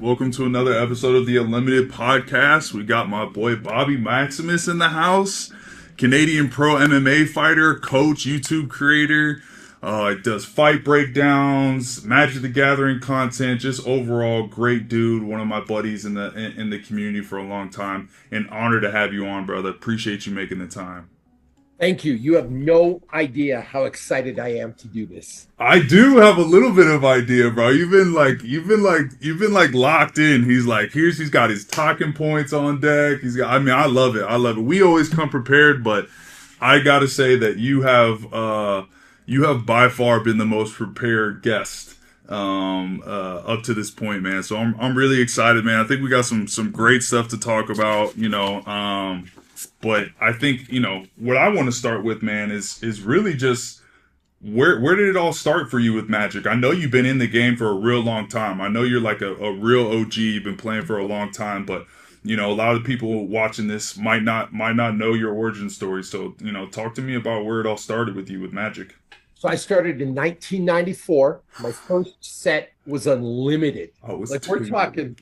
Welcome to another episode of the Unlimited Podcast. We got my boy Bobby Maximus in the house. Canadian pro MMA fighter, coach, YouTube creator. Does fight breakdowns, Magic the Gathering content. Just overall great dude. One of my buddies in the community for a long time. An honor to have you on, brother. Appreciate you making the time. Thank you. You have no idea how excited I am to do this. I do have a little bit of idea, bro. You've been locked in. He's got his talking points on deck. I love it. I love it. We always come prepared, but I gotta say that you have by far been the most prepared guest up to this point, man. So I'm really excited, man. I think we got some great stuff to talk about, but I think, what I want to start with, man, is really just where did it all start for you with Magic? I know you've been in the game for a real long time. I know you're like a real OG. You've been playing for a long time, but a lot of people watching this might not know your origin story. So, talk to me about where it all started with you with Magic. So I started in 1994. My first set was unlimited. Oh, we're talking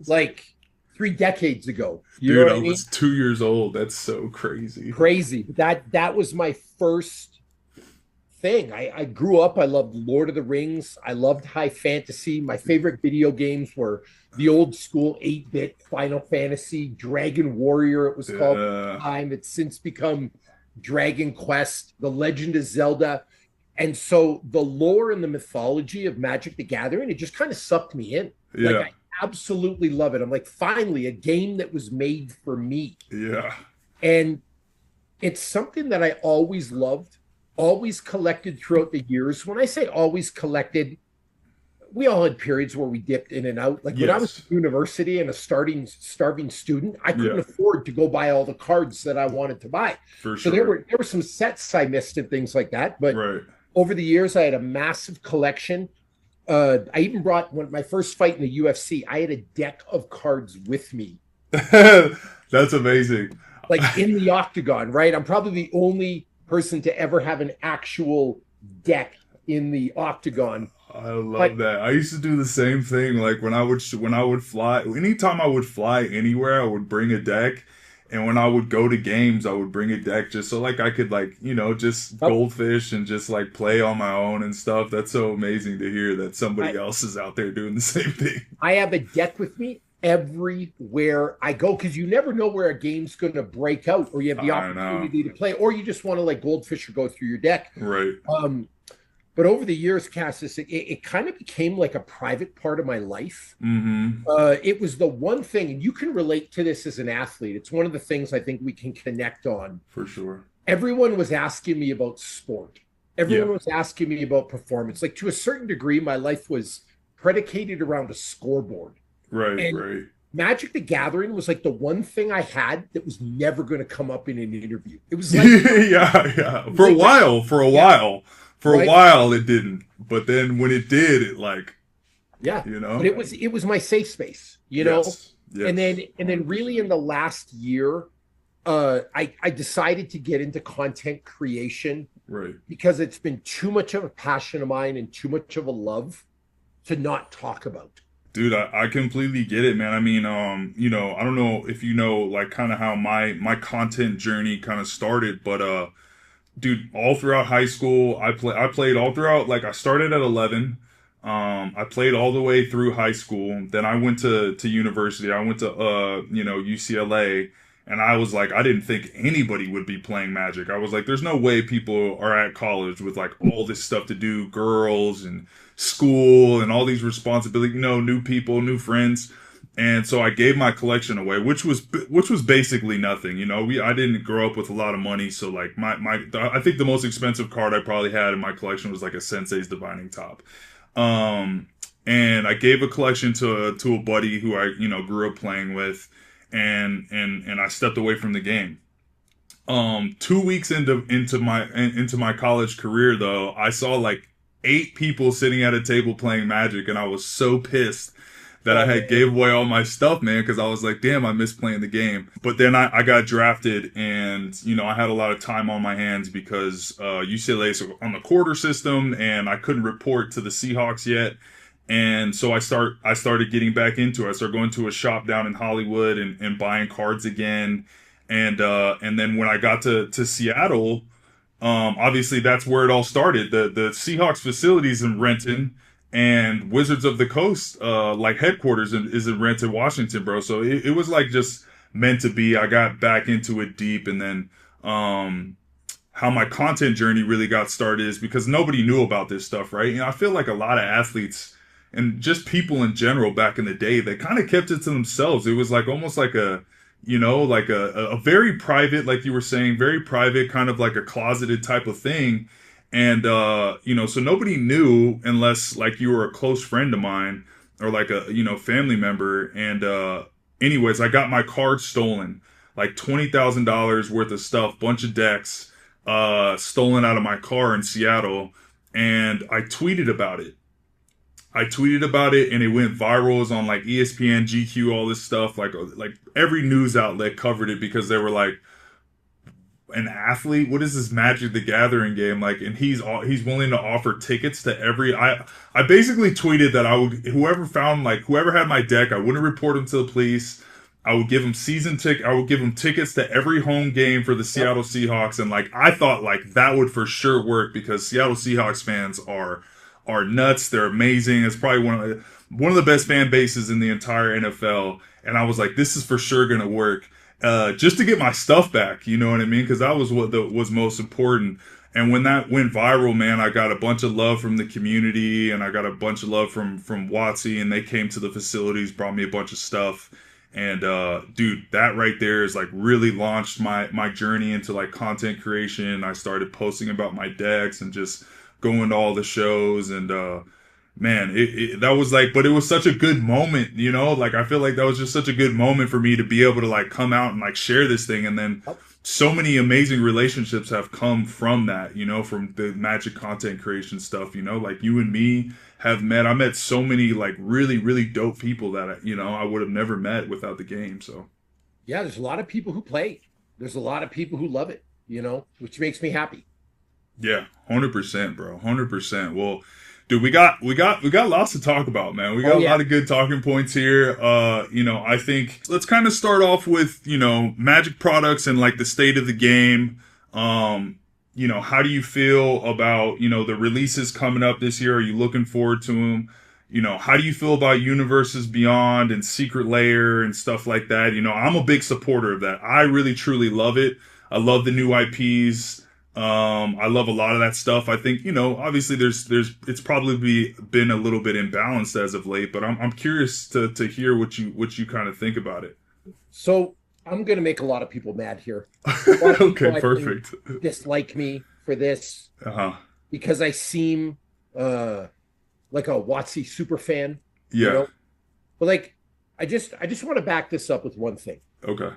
like 3 decades ago. Dude, I was 2 years old. That's so crazy. Crazy. That was my first thing. I grew up, I loved Lord of the Rings. I loved high fantasy. My favorite video games were the old school 8-bit Final Fantasy, Dragon Warrior, it was called at the time. It's since become Dragon Quest, The Legend of Zelda. And so the lore and the mythology of Magic the Gathering, it just kind of sucked me in. Yeah. Like, I absolutely love it. I'm like, finally, a game that was made for me. Yeah. And it's something that I always loved, always collected throughout the years. When I say always collected, we all had periods where we dipped in and out. Like when I was in university and a starving student, I couldn't afford to go buy all the cards that I wanted to buy. For so sure. there were some sets I missed and things like that. But right. Over the years, I had a massive collection. I even brought my first fight in the UFC. I had a deck of cards with me. That's amazing. Like in the octagon, right? I'm probably the only person to ever have an actual deck in the octagon. I love that. I used to do the same thing. Like when I would fly, anytime I would fly anywhere, I would bring a deck. And when I would go to games, I would bring a deck just so I could just goldfish and just play on my own and stuff. That's so amazing to hear that somebody else is out there doing the same thing. I have a deck with me everywhere I go because you never know where a game's going to break out or you have the opportunity to play or you just want to goldfish or go through your deck. Right. But over the years, Cassis, it kind of became like a private part of my life. Mm-hmm. It was the one thing, and you can relate to this as an athlete. It's one of the things I think we can connect on. For sure. Everyone was asking me about sport. Everyone was asking me about performance. Like to a certain degree, my life was predicated around a scoreboard. Right, right. Magic the Gathering was like the one thing I had that was never going to come up in an interview. It was like yeah. For a while it didn't, but then when it did, But it was my safe space, Yes. And then really in the last year, I decided to get into content creation, right? Because it's been too much of a passion of mine and too much of a love to not talk about. Dude, I completely get it, man. I mean, I don't know if you know kind of how my content journey kind of started, but dude, all throughout high school, I played all throughout. I started at 11. I played all the way through high school. Then I went to university. I went to UCLA, and I was like, I didn't think anybody would be playing Magic. I was like, there's no way people are at college with all this stuff to do, girls and school and all these responsibilities. New people, new friends. And so I gave my collection away, which was basically nothing. I didn't grow up with a lot of money, so I think the most expensive card I probably had in my collection was a Sensei's Divining Top. And I gave a collection to a buddy who I grew up playing with, and I stepped away from the game. 2 weeks into my college career though, I saw 8 people sitting at a table playing Magic, and I was so pissed that I had gave away all my stuff, man, because I was like, damn, I miss playing the game. But then I got drafted, and, I had a lot of time on my hands because UCLA's on the quarter system, and I couldn't report to the Seahawks yet. And so I started getting back into it. I started going to a shop down in Hollywood and buying cards again. And then when I got to Seattle, obviously that's where it all started. The Seahawks facilities in Renton and Wizards of the Coast, like headquarters is in Renton, Washington, bro. So it was like just meant to be. I got back into it deep, and then how my content journey really got started is because nobody knew about this stuff, right? I feel like a lot of athletes and just people in general back in the day, they kind of kept it to themselves. It was like almost like a, like a very private, like you were saying, very private, kind of like a closeted type of thing. And, so nobody knew unless like you were a close friend of mine or like a, family member. And, anyways, I got my card stolen, like $20,000 worth of stuff, bunch of decks, stolen out of my car in Seattle. And I tweeted about it and it went viral. It was on like ESPN, GQ, all this stuff. Like every news outlet covered it because they were like, an athlete, what is this Magic the Gathering game like? And he's willing to offer tickets to every. I basically tweeted that I would, whoever had my deck, I wouldn't report him to the police. I would give him I would give him tickets to every home game for the Seattle Seahawks, and like I thought like that would for sure work because Seattle Seahawks fans are nuts. They're amazing. It's probably one of the best fan bases in the entire NFL. And I was like, this is for sure gonna work. Just to get my stuff back, you know what I mean? Because that was what was most important. And when that went viral, man, I got a bunch of love from the community, and I got a bunch of love from Watsy, and they came to the facilities, brought me a bunch of stuff. And dude, that right there is like really launched my journey into like content creation. I started posting about my decks and just going to all the shows, and man, that was like, but it was such a good moment, like I feel like that was just such a good moment for me to be able to like come out and like share this thing. And then so many amazing relationships have come from that, from the Magic content creation stuff, like you and me I met so many like really, really dope people that, I would have never met without the game. So Yeah, there's a lot of people who play. There's a lot of people who love it, which makes me happy. yeah, 100%, bro. 100%. Well, dude, we got lots to talk about, man. We got Oh a yeah. lot of good talking points here. I think let's kind of start off with, Magic products and like the state of the game. How do you feel about, the releases coming up this year? Are you looking forward to them? How do you feel about Universes Beyond and Secret Lair and stuff like that? I'm a big supporter of that. I really truly love it. I love the new IPs. I love a lot of that stuff. I think, obviously it's probably been a little bit imbalanced as of late, but I'm curious to hear what you kind of think about it. So I'm going to make a lot of people mad here. A lot of people, Okay, I think, perfect. dislike me for this Uh-huh. because I seem like a Watsy super fan, Yeah. But like, I just want to back this up with one thing. Okay.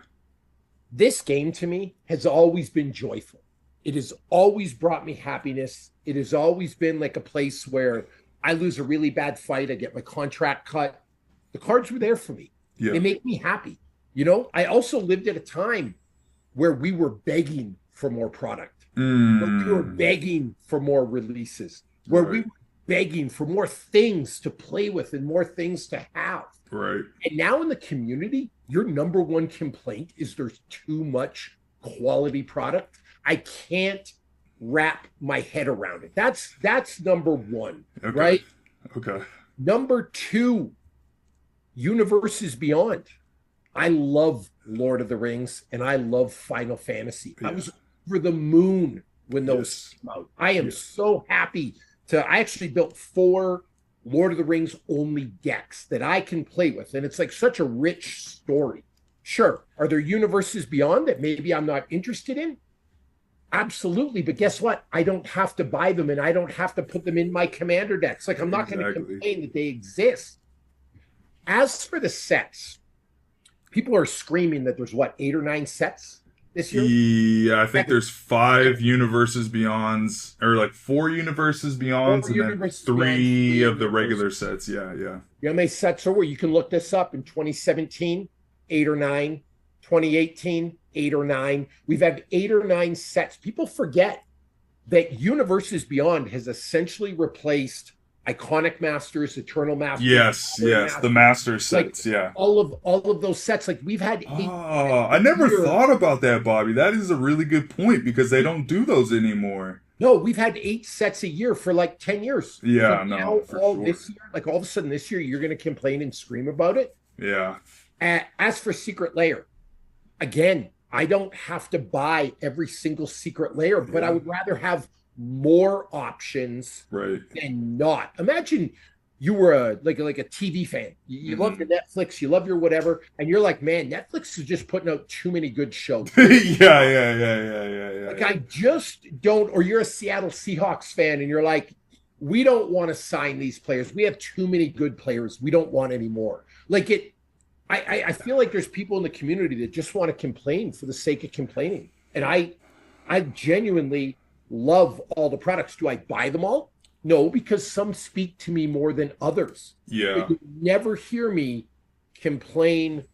This game to me has always been joyful. It has always brought me happiness. It has always been like a place where I lose a really bad fight, I get my contract cut. The cards were there for me. Yeah. They make me happy. I also lived at a time where we were begging for more product, where we were begging for more releases, where we were begging for more things to play with and more things to have. Right. And now in the community, your number one complaint is there's too much quality product. I can't wrap my head around it. That's number one, Okay. right? Okay. Number two, Universes Beyond. I love Lord of the Rings and I love Final Fantasy. Yeah. I was over the moon when those came out. I am so happy I actually built 4 Lord of the Rings only decks that I can play with. And it's like such a rich story. Sure. Are there Universes Beyond that maybe I'm not interested in? Absolutely. But guess what? I don't have to buy them and I don't have to put them in my commander decks. Like I'm not going to complain that they exist. As for the sets, people are screaming that there's 8 or 9 sets this year? Yeah, I think there's 5 Universes Beyonds, or like 4 Universes Beyonds, and then 3 of the regular sets. Yeah. You know how many sets are where? You can look this up. In 2017, 8 or 9. 2018, 8 or 9. We've had 8 or 9 sets. People forget that Universes Beyond has essentially replaced Iconic Masters, Eternal Masters, Yes, Modern yes, the Masters, master like sets, yeah. all of those sets. Like we've had 8 sets Oh, a I never year. thought about that, Bobby. That is a really good point because they don't do those anymore. No, we've had 8 sets a year for like 10 years. So Yeah, now no, for all sure. this year, like all of a sudden this year, you're going to complain and scream about it. Yeah, As for Secret Lair, again, I don't have to buy every single Secret Lair, but I yeah, would rather have more options right. than not. Imagine you were like a TV fan. You love Hmm. your Netflix, you love your whatever, and you're like, man, Netflix is just putting out too many good shows. Yeah, They're just yeah, yeah, yeah, yeah, like yeah. I just don't. Or you're a Seattle Seahawks fan, and you're like, we don't want to sign these players. We have too many good players. We don't want any more. Like it. I feel like there's people in the community that just want to complain for the sake of complaining, and I genuinely love all the products. Do I buy them all? No, because some speak to me more than others. But Yeah. you never hear me complain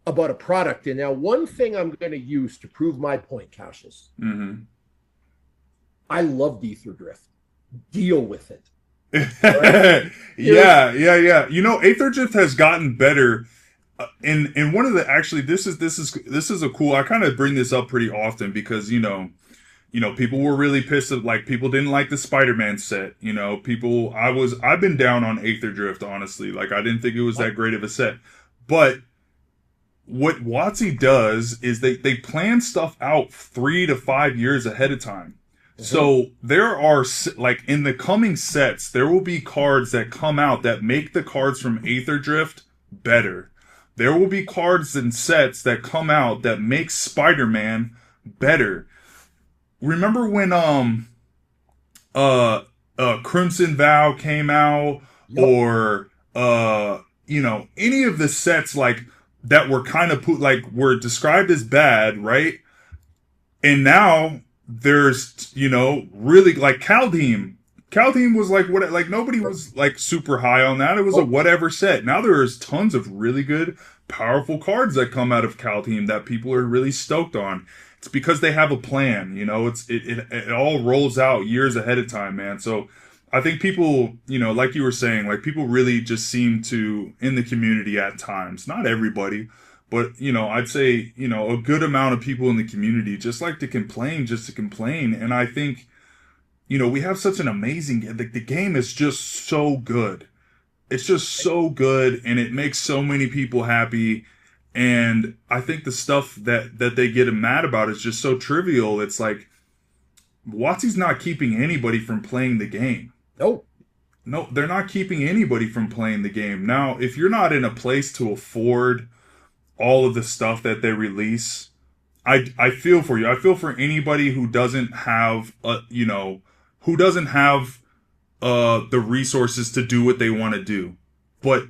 about a product. And now, one thing I'm going to use to prove my point, Cassius, Hmm. I love Ether Drift. Deal with it. Right? Yeah, There's yeah, yeah. You know, Aether Drift has gotten better. In one of the actually, this is a cool. I kind of bring this up pretty often because people were really pissed at like people didn't like the Spider-Man set. I've been down on Aether Drift honestly. Like I didn't think it was that great of a set, but what WotC does is they plan stuff out 3 to 5 years ahead of time. Mhm. So there are like in the coming sets, there will be cards that come out that make the cards from Aether Drift better. There will be cards and sets that come out that make Spider-Man better. Remember when uh Crimson Vow came out Yep. or any of the sets like that were kind of put like were described as bad, right? And now there's really like Caldeem. Caldeem was like what like nobody was like super high on that. It was a Nope. whatever set. Now there's tons of really good, powerful cards that come out of Caldeem that people are really stoked on. It's because they have a plan. It all rolls out years ahead of time, man. So I think people, like you were saying, like people really just seem to in the community at times, not everybody, but I'd say, a good amount of people in the community just like to complain just to complain. And I think, we have such an amazing the game is just so good. It's just so good and it makes so many people happy. And I think the stuff that they get mad about is just so trivial. It's like WotC's not keeping anybody from playing the game. No. No, they're not keeping anybody from playing the game. Now, if you're not in a place to afford all of the stuff that they release, I feel for you. I feel for anybody who doesn't have who doesn't have the resources to do what they want to do. But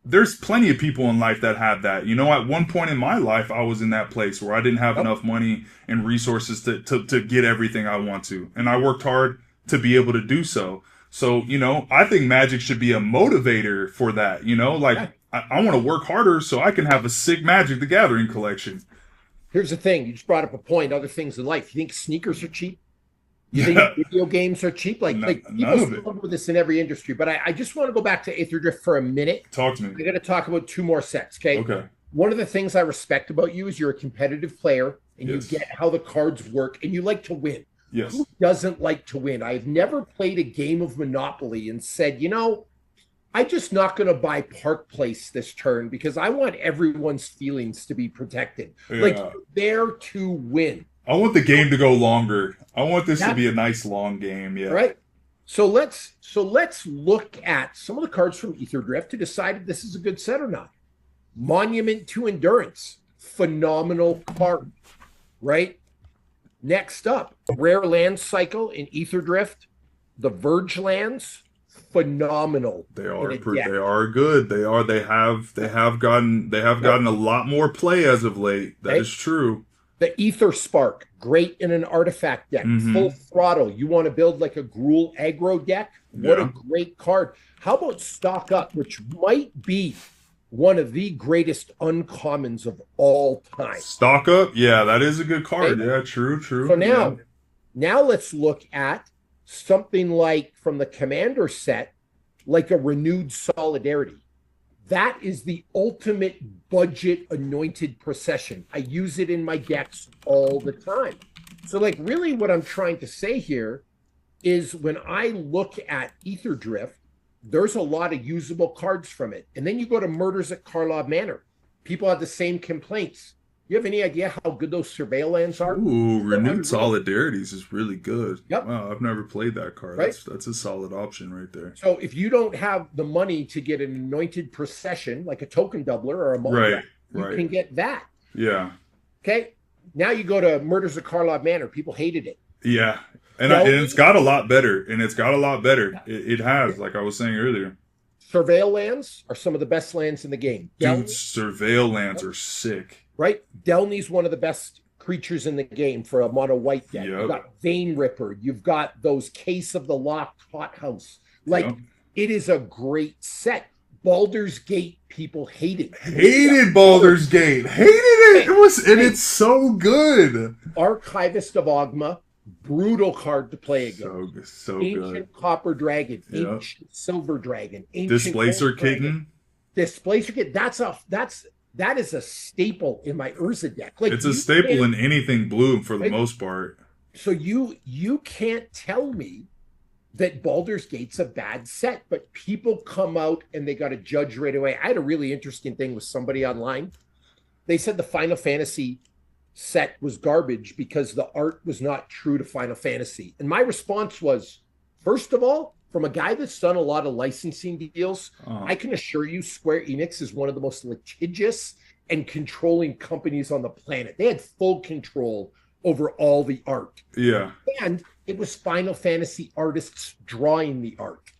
there's plenty of people in life that have that. At one point in my life, I was in that place where I didn't have Yep. enough money and resources to get everything I want to. And I worked hard to be able to do so. So, I think Magic should be a motivator for that. Like Yeah. I want to work harder so I can have a sick Magic the Gathering collection. Here's the thing. You just brought up a point. Other things in life. You think sneakers are cheap? You think video games are cheap? Like None people of it. struggle with this in every industry. But I just want to go back to Aether Drift for a minute. Talk to me. I got to talk about 2 more sets. Okay. Okay. One of the things I respect about you is you're a competitive player and you Yes. get how the cards work and you like to win. Yes. Who doesn't like to win? I've never played a game of Monopoly and said, I'm just not going to buy Park Place this turn because I want everyone's feelings to be protected. Like Yeah. you're there to win. I want the game to go longer. I want this to Yeah. be a nice long game. All Yeah. right. So let's look at some of the cards from Ether Drift to decide if this is a good set or not. Monument to Endurance, phenomenal card, right? Next up, Rare Land Cycle in Ether Drift, the Verge lands, phenomenal They in are a they deck. are good. They have gotten a lot more play as of late. That Okay? is true. The Ether Spark, great in an artifact deck, full Mm-hmm. throttle. You want to build like a Gruul aggro deck? What a Yeah. great card. How about Stock Up, which might be one of the greatest uncommons of all time? Stock up. Yeah, that is a good card. Okay? Yeah, true, true. So Yeah. now let's look at something like from the Commander set, like a renewed solidarity. That is the ultimate budget anointed procession. I use it in my decks all the time. So, like, really, what I'm trying to say here is when I look at Ether Drift, there's a lot of usable cards from it. And then you go to Murders at Karlov Manor. People have the same complaints. You have any idea how good those surveil lands are? Ooh, They're renewed unreal. solidarities is really good. Yep. Wow, I've never played that card. Right. That's a solid option right there. So if you don't have the money to get an anointed procession, like a token doubler or a Right, mono, you right. can get that. Yeah, Okay. Now you go to Murders of Karlov Manor. People hated it. yeah. And it's Delney, got a lot better. And it's got a lot better. It has, like I was saying earlier. surveil lands are some of the best lands in the game. Dude, Delney, surveil lands are sick. right? Delney's one of the best creatures in the game for a mono white deck. You've Yep, got Vein Ripper. You've got those Case of the Locked Hothouse. Like, yep. it is a great set. Baldur's Gate, people hate it. Hated Baldur's Gate. Hated it. Hey, And hey, it's so good. Archivist of Ogma, brutal card to play against. So good. Ancient Copper Dragon, Yep. Ancient Silver Dragon, Ancient Displacer Gold Dragon, Kitten. Displacer Kitten. That is a staple in my Urza deck. Like, It's a you staple can't, in anything blue for the right? most part. So you can't tell me that Baldur's Gate's a bad set, but people come out and they got to judge right away. I had a really interesting thing with somebody online. They said the Final Fantasy set was garbage because the art was not true to Final Fantasy. And my response was, first of all, from a guy that's done a lot of licensing deals, I can assure you Square Enix is one of the most litigious and controlling companies on the planet. They had full control over all the art. Yeah. And it was Final Fantasy artists drawing the art.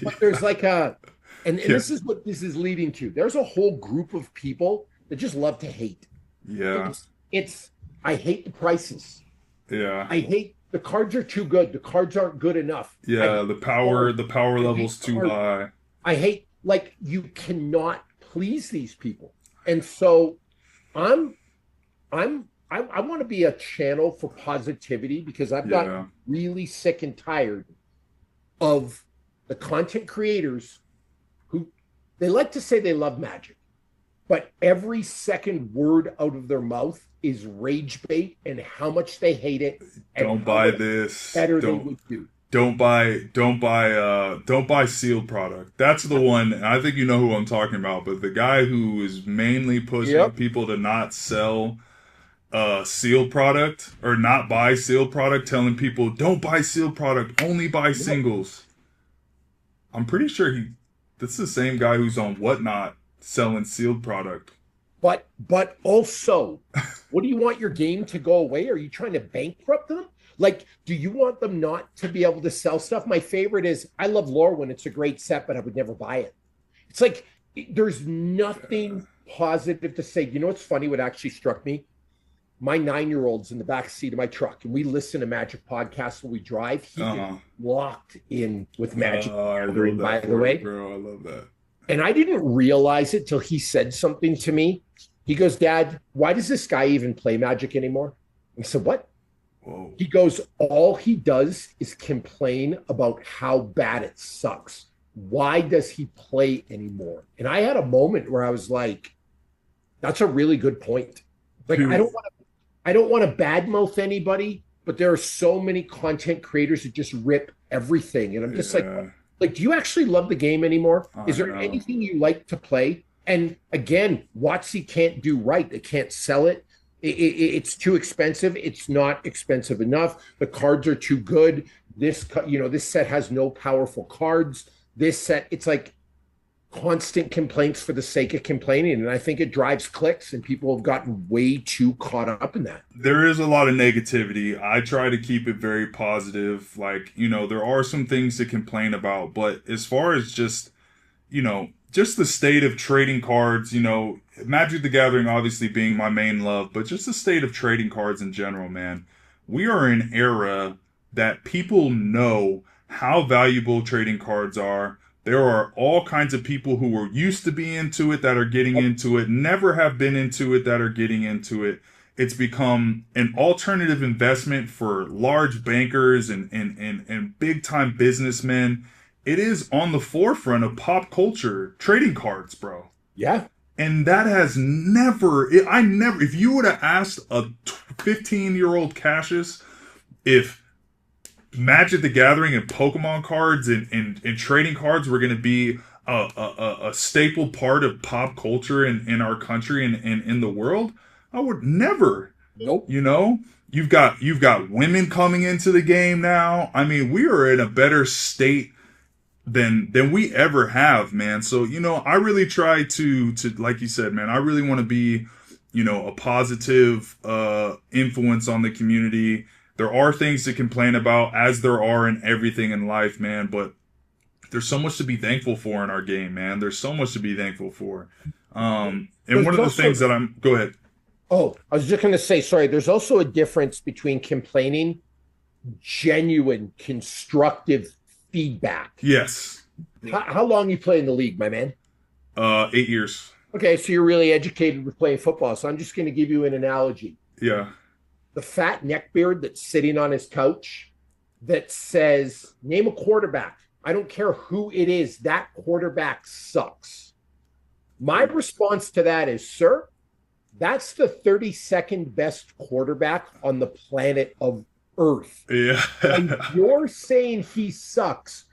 But there's like and Yeah. this is what this is leading to. There's a whole group of people that just love to hate. Yeah. It's I hate the prices. Yeah. I hate the cards are too good. The cards aren't good enough. Yeah. The power I level's hate too card. high. I hate like you cannot please these people. And so I'm I want to be a channel for positivity because I've Yeah. got really sick and tired of the content creators who they like to say they love Magic, but every second word out of their mouth is rage bait and how much they hate it and Don't how buy much this. better they would do. Don't buy sealed product. That's the one, and I think you know who I'm talking about, but the guy who is mainly pushing Yep. people to not sell sealed product or not buy sealed product, telling people don't buy sealed product, only buy singles. I'm pretty sure that's the same guy who's on Whatnot selling sealed product. But also, what do you want your game to go away? Are you trying to bankrupt them? Like, do you want them not to be able to sell stuff? My favorite is I love Lorwyn. It's a great set, but I would never buy it. It's like there's nothing positive to say. You know what's funny? What actually struck me? My 9-year-old's in the back seat of my truck, and we listen to Magic podcasts when we drive. He is locked in with Magic. I love By that the for way, you, bro. I love that. and I didn't realize it till he said something to me. He goes, Dad, why does this guy even play Magic anymore? I said, what? Whoa. He goes, all he does is complain about how bad it sucks. Why does he play anymore? And I had a moment where I was like, that's a really good point. Like, Dude. I don't want to badmouth anybody, but there are so many content creators that just rip everything. And I'm just like, do you actually love the game anymore? Is there anything you like to play? And again, WotC can't do right. They can't sell it. It's too expensive. It's not expensive enough. The cards are too good. This set has no powerful cards. This set, it's like constant complaints for the sake of complaining. And I think it drives clicks, and people have gotten way too caught up in that. There is a lot of negativity. I try to keep it very positive. Like, there are some things to complain about, but as far as just the state of trading cards, Magic the Gathering obviously being my main love, but just the state of trading cards in general, man. We are in an era that people know how valuable trading cards are. There are all kinds of people who were used to be into it that are getting into it, never have been into it that are getting into it. It's become an alternative investment for large bankers and big time businessmen. it is on the forefront of pop culture trading cards, bro. Yeah. And that has never, I never, if you would have asked a 15-year-old Cassius if Magic the Gathering and Pokemon cards and trading cards were going to be a staple part of pop culture in our country and in the world, I would never. Nope. You know, you've got women coming into the game now. I mean, we are in a better state than we ever have, man. So, I really try to like you said, man, I really want to be, a positive influence on the community. There are things to complain about, as there are in everything in life, man, but there's so much to be thankful for in our game, man. There's so much to be thankful for. And one of the things that go ahead. Oh, I was just going to say, sorry, there's also a difference between complaining, genuine, constructive feedback. Yes. How long you play in the league, my man? 8 years. Okay, so you're really educated with playing football. So I'm just going to give you an analogy. Yeah. The fat neckbeard that's sitting on his couch that says, name a quarterback. I don't care who it is. That quarterback sucks. My response to that is, sir, that's the 32nd best quarterback on the planet of Earth. Yeah. And you're saying he sucks,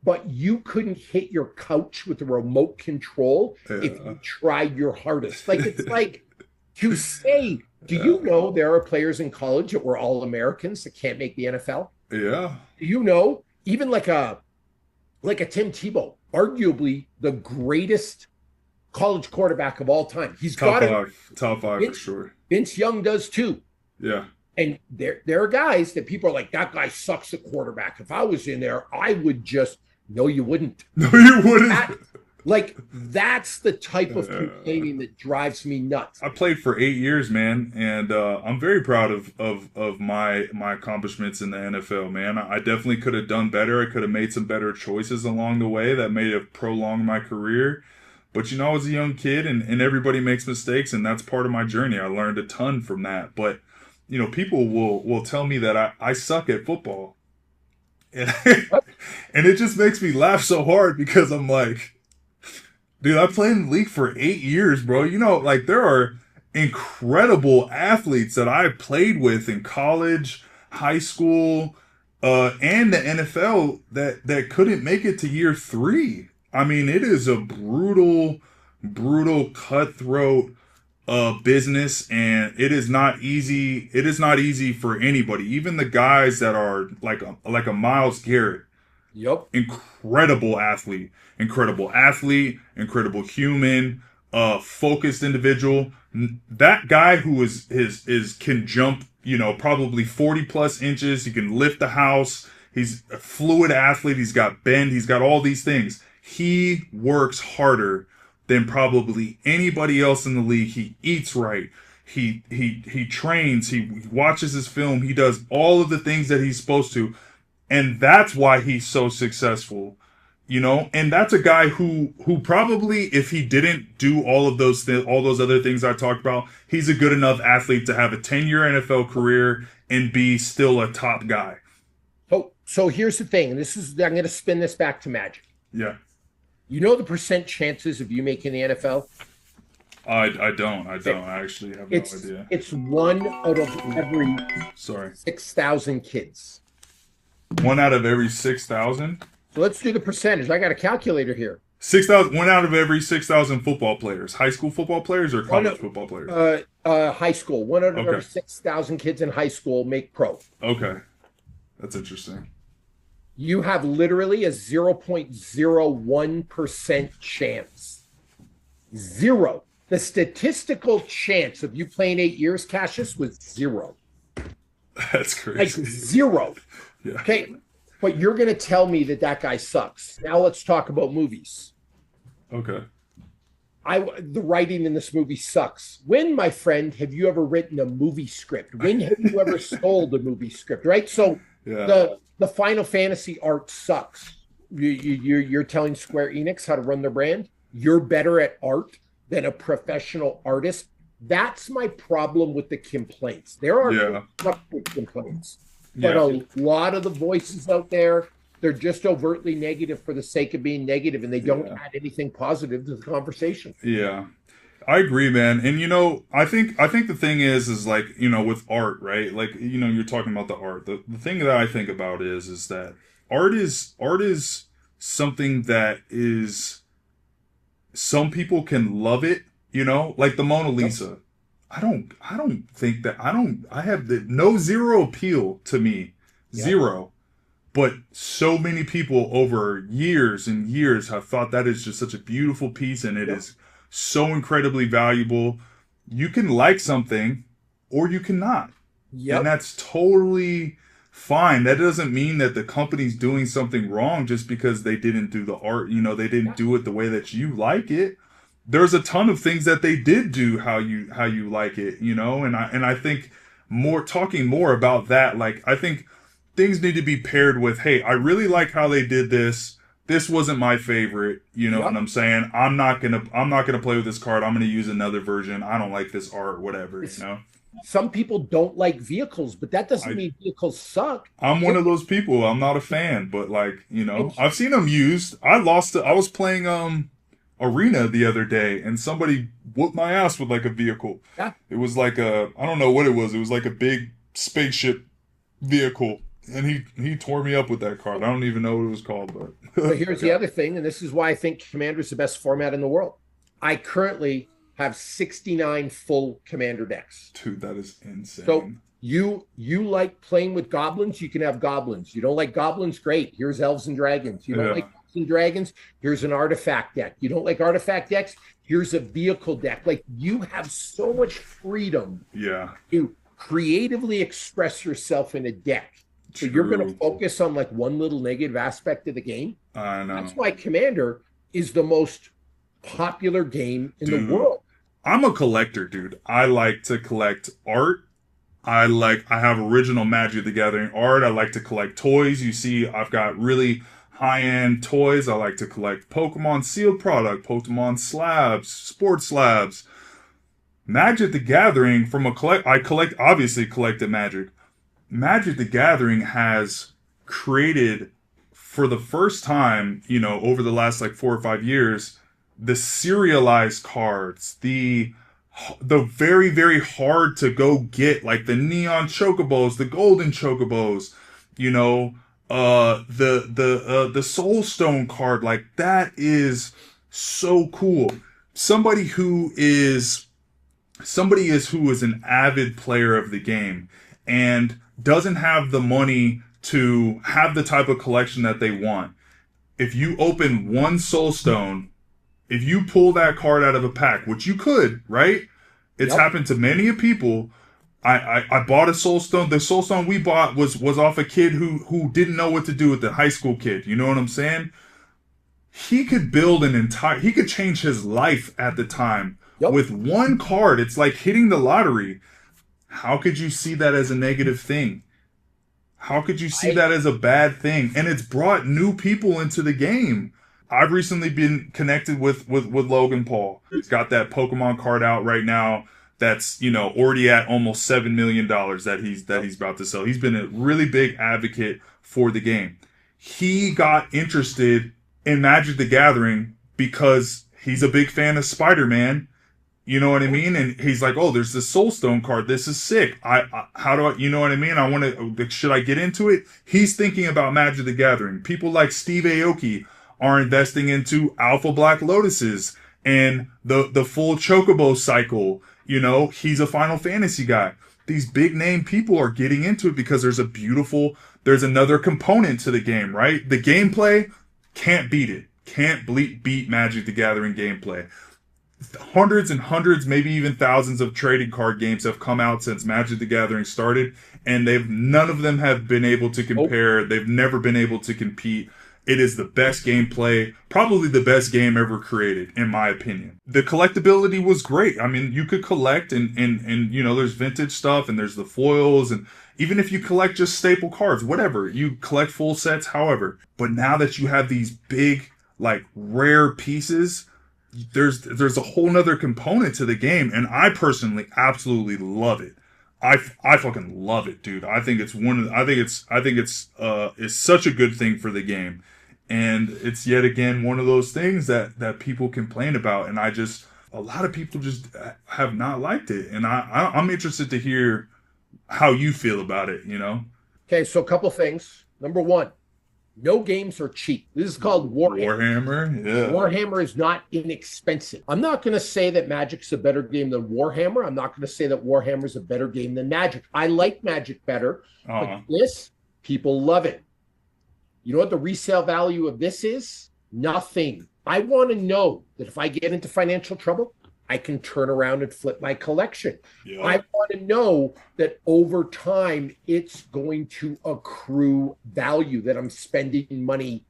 but you couldn't hit your couch with a remote control if you tried your hardest. Like, it's like to say, do you know there are players in college that were all Americans that can't make the NFL? Yeah. Do you know, even like a Tim Tebow, arguably the greatest college quarterback of all time. He's got it. Top five for sure. Vince Young does too. Yeah. And there are guys that people are like, that guy sucks at quarterback. If I was in there, I would just, no, you wouldn't. No, you wouldn't. That's the type of complaining that drives me nuts. I played for 8 years, man, and I'm very proud of my accomplishments in the NFL, man. I definitely could have done better. I could have made some better choices along the way that may have prolonged my career. But, I was a young kid, and everybody makes mistakes, and that's part of my journey. I learned a ton from that. But, people will tell me that I suck at football. And, and it just makes me laugh so hard because I'm like, dude, I played in the league for 8 years, bro. There are incredible athletes that I played with in college, high school, and the NFL that couldn't make it to year 3. I mean, it is a brutal, cutthroat business, and it is not easy. It is not easy for anybody, even the guys that are like a Myles Garrett. Yep. Incredible athlete, incredible human, focused individual. That guy who is can jump, probably 40 plus inches. He can lift the house. He's a fluid athlete. He's got bend. He's got all these things. He works harder than probably anybody else in the league. He eats right. He trains. He watches his film. He does all of the things that he's supposed to. And that's why he's so successful, and that's a guy who probably, if he didn't do all of those all those other things I talked about, he's a good enough athlete to have a 10-year NFL career and be still a top guy. So here's the thing, and I'm going to spin this back to Magic. Yeah. The percent chances of you making the NFL? I don't. I actually have no idea. It's 1 out of every 6,000 kids. 1 out of every 6,000? So let's do the percentage. I got a calculator here. 6,000. 1 out of every 6,000 football players. High school football players or college football players? High school. 1 out of every 6,000 kids in high school make pro. Okay. That's interesting. You have literally a 0.01% chance. Zero. The statistical chance of you playing 8 years, Cassius, was 0. That's crazy. Like 0. Yeah. Okay, but you're going to tell me that guy sucks. Now let's talk about movies. Okay. The writing in this movie sucks. When, my friend, have you ever written a movie script? When have you ever sold a movie script, right? So the Final Fantasy art sucks. You're telling Square Enix how to run their brand? You're better at art than a professional artist. That's my problem with the complaints. There are constructive complaints. But a lot of the voices out there They're just overtly negative for the sake of being negative, and they don't Yeah. add anything positive to the conversation. Yeah. I agree, man. And I think the thing is like, with art, right? Like, you're talking about the art. The thing that I think about is that art is something that is some people can love it, like the Mona Yep. Lisa. I don't think that I have the no zero appeal to me. Yep. Zero. But so many people over years and years have thought that is just such a beautiful piece and it Yep. is so incredibly valuable. You can like something or you cannot. And Yep. that's totally fine. That doesn't mean that the company's doing something wrong just because they didn't do the art, they didn't Yep. do it the way that you like it. There's a ton of things that they did do how you like it, and I think more talking more about that, like I think things need to be paired with, hey, I really like how they did this. This wasn't my favorite, you know what Yep. I'm saying? I'm not gonna play with this card. I'm gonna use another version. I don't like this art, whatever. It's, some people don't like vehicles, but that doesn't I mean vehicles suck. I'm one They're, of those people. I'm not a fan, but like, and I've seen them used. I was playing Arena the other day and somebody whooped my ass with like a vehicle. yeah, It was like I don't know what it was. It was like a big spaceship vehicle. And he tore me up with that card. I don't even know what it was called, but but here's the yeah. other thing, and this is why I think Commander is the best format in the world. I currently have 69 full Commander decks. Dude, that is So insane. you like playing with goblins, you can have goblins. You don't like goblins, great. Here's elves and dragons. You don't like Yeah. elves and dragons, here's an artifact deck. You don't like artifact decks, here's a vehicle deck. Like you have so much freedom Yeah. to creatively express yourself in a deck. So you're going to True. focus on like one little negative aspect of the game. I That's know. why Commander is the most popular game in the Dude. world. I'm a collector, dude. I like to collect art. I have original Magic the Gathering art. I like to collect toys. You see, I've got really high-end toys. I like to collect Pokemon sealed product, Pokemon slabs, sports slabs. Magic the Gathering from a collect I collect obviously collected Magic. Magic the Gathering has created for the first time, over the last like 4 or 5 years, the serialized cards, the very very hard to go get, like the neon chocobos, the golden chocobos, you know, the soulstone card, like that is so cool. Somebody who is who is an avid player of the game and doesn't have the money to have the type of collection that they want. If you open one soulstone, if you pull that card out of a pack, which you could, right? It's Yep. happened to many of people. I bought a soulstone. The soulstone we bought was off a kid who didn't know what to do with the high school kid. You know what I'm saying? He could build he could change his life at the time Yep. with one card. It's like hitting the lottery. How could you see that as a negative thing? How could you see I that as a bad thing? And it's brought new people into the game. I've recently been connected with Logan Paul. He's got that Pokemon card out right now that's, already at almost $7 million that he's about to sell. He's been a really big advocate for the game. He got interested in Magic the Gathering because he's a big fan of Spider-Man. You know what I mean? And he's like, "Oh, there's this Soulstone card. This is sick. How do I, you know what I mean? I want to. Should I get into it?" He's thinking about Magic the Gathering. People like Steve Aoki are investing into Alpha Black Lotuses and the full Chocobo cycle. He's a Final Fantasy guy. These big name people are getting into it because there's another component to the game, right? The gameplay can't beat it. Can't beat Magic the Gathering gameplay. Hundreds and hundreds, maybe even thousands of trading card games have come out since Magic the Gathering started, and none of them have been able to oh, compare. They've never been able to compete. It is the best gameplay, probably the best game ever created, in my opinion. The collectability was great. I mean, you could collect and there's vintage stuff and there's the foils, and even if you collect just staple cards, whatever, you collect full sets, however. But now that you have these big, like rare pieces, there's a whole nother component to the game, and I personally absolutely love it. I fucking love it, dude. I think it's one of I think it's such a good thing for the game. And it's yet again one of those things that people complain about, and a lot of people just have not liked it, and I'm interested to hear how you feel about it, you know? Okay, so a couple things. Number one, no games are cheap. This is called Warhammer. Warhammer, yeah. Warhammer is not inexpensive. I'm not going to say that Magic's a better game than Warhammer. I'm not going to say that Warhammer's a better game than Magic. I like Magic better, but this, people love it. You know what the resale value of this is? Nothing. I want to know that if I get into financial trouble, I can turn around and flip my collection. Yeah. I want to know that over time, it's going to accrue value, that I'm spending money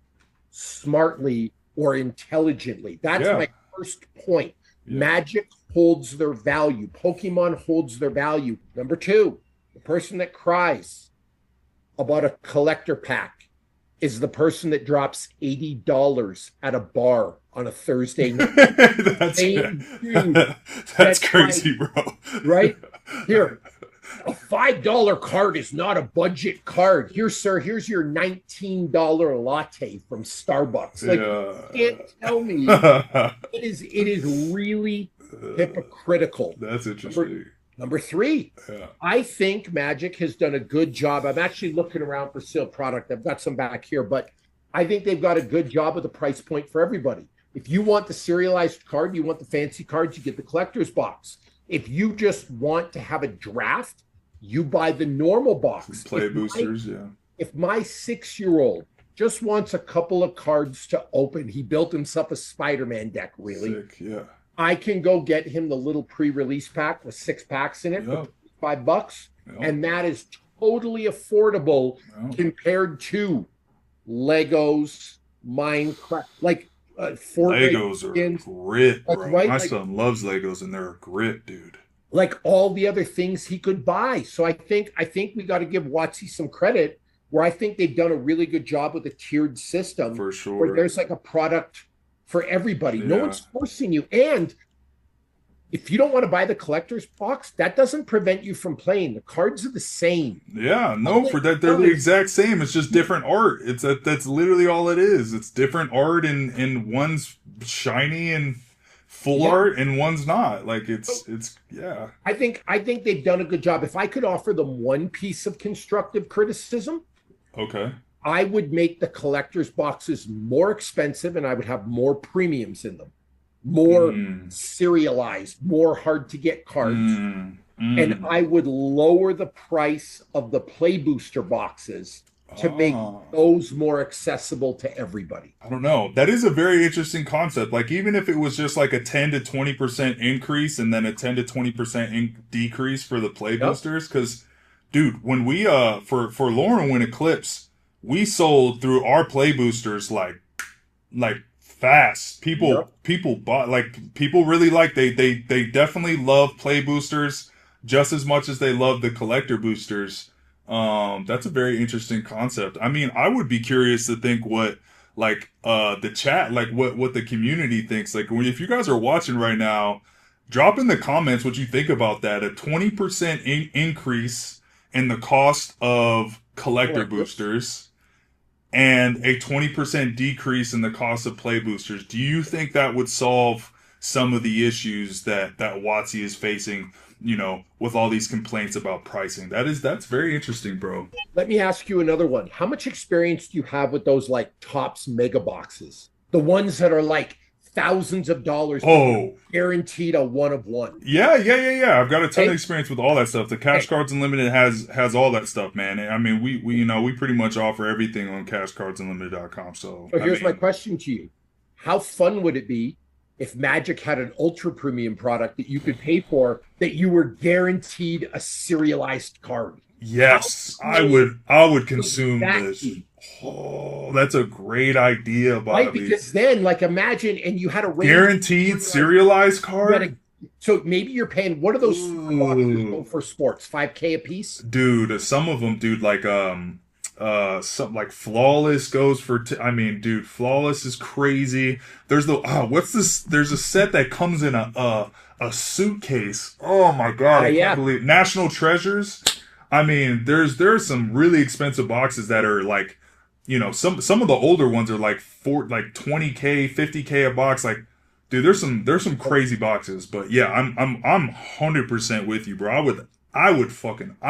smartly or intelligently. That's my first point. Yeah. Magic holds their value. Pokemon holds their value. Number two, the person that cries about a collector pack is the person that drops $80 at a bar on a Thursday night. That's crazy, bro. Right? Here, a $5 card is not a budget card. Here, sir, here's your $19 latte from Starbucks. Like, you can't tell me. It is really hypocritical. That's interesting. Number three, I think Magic has done a good job. I'm actually looking around for sale product. I've got some back here, but I think they've got a good job with the price point for everybody. If you want the serialized card, you want the fancy cards, you get the collector's box. If you just want to have a draft, you buy the normal box. Play boosters, If my 6-year-old just wants a couple of cards to open, he built himself a Spider-Man deck, really. Sick, yeah. I can go get him the little pre-release pack with 6 packs in it for $5, and that is totally affordable compared to Legos, Minecraft, like Legos are grit, bro. Right? My son loves Legos, and they're a grit, dude. Like all the other things he could buy. So I think we got to give WotC some credit, where I think they've done a really good job with a tiered system. For sure. Where there's like a product for everybody. No one's forcing you. And if you don't want to buy the collector's box, that doesn't prevent you from playing. The cards are the same. Yeah, no, for that they're the exact same. It's just different art. That's literally all it is. It's different art, and one's shiny and full art, and one's not. Like it's I think they've done a good job. If I could offer them one piece of constructive criticism, I would make the collector's boxes more expensive, and I would have more premiums in them, more serialized, more hard to get cards. And I would lower the price of the play booster boxes to make those more accessible to everybody. I don't know. That is a very interesting concept. Like, even if it was just like a 10 to 20% increase and then a 10 to 20% decrease for the play boosters. Because, dude, when we, for Lauren Eclipse, we sold through our play boosters like fast. People bought, like, people really like, they definitely love play boosters just as much as they love the collector boosters. That's a very interesting concept. I mean, I would be curious to think what, like, the chat, like what the community thinks. Like, if you guys are watching right now, drop in the comments what you think about that. A 20% increase in the cost of collector boosters and a 20% decrease in the cost of play boosters. Do you think that would solve some of the issues that WotC is facing, you know, with all these complaints about pricing? That's very interesting, bro. Let me ask you another one. How much experience do you have with those like Topps mega boxes? The ones that are like thousands of dollars, guaranteed a 1 of 1. Yeah. I've got a ton of experience with all that stuff. The Cash Cards Unlimited has all that stuff, man. I mean, we pretty much offer everything on cashcardsunlimited.com. So here's my question to you. How fun would it be if Magic had an ultra premium product that you could pay for, that you were guaranteed a serialized card? Yes, I would consume this. Oh, that's a great idea, Bobby. Right, because then, like, imagine, and you had a guaranteed serialized card. So maybe you're paying, what are those boxes for sports? $5K a piece? Dude, some of them, dude, like something like Flawless goes for I mean, dude, Flawless is crazy. There's what's this? There's a set that comes in a A suitcase. Oh my god, I can't Yeah. believe National Treasures. I mean, there's some really expensive boxes that are like, some of the older ones are like 20K, 50K a box. Like, dude, there's some crazy boxes. But yeah, I'm 100% with you, bro. I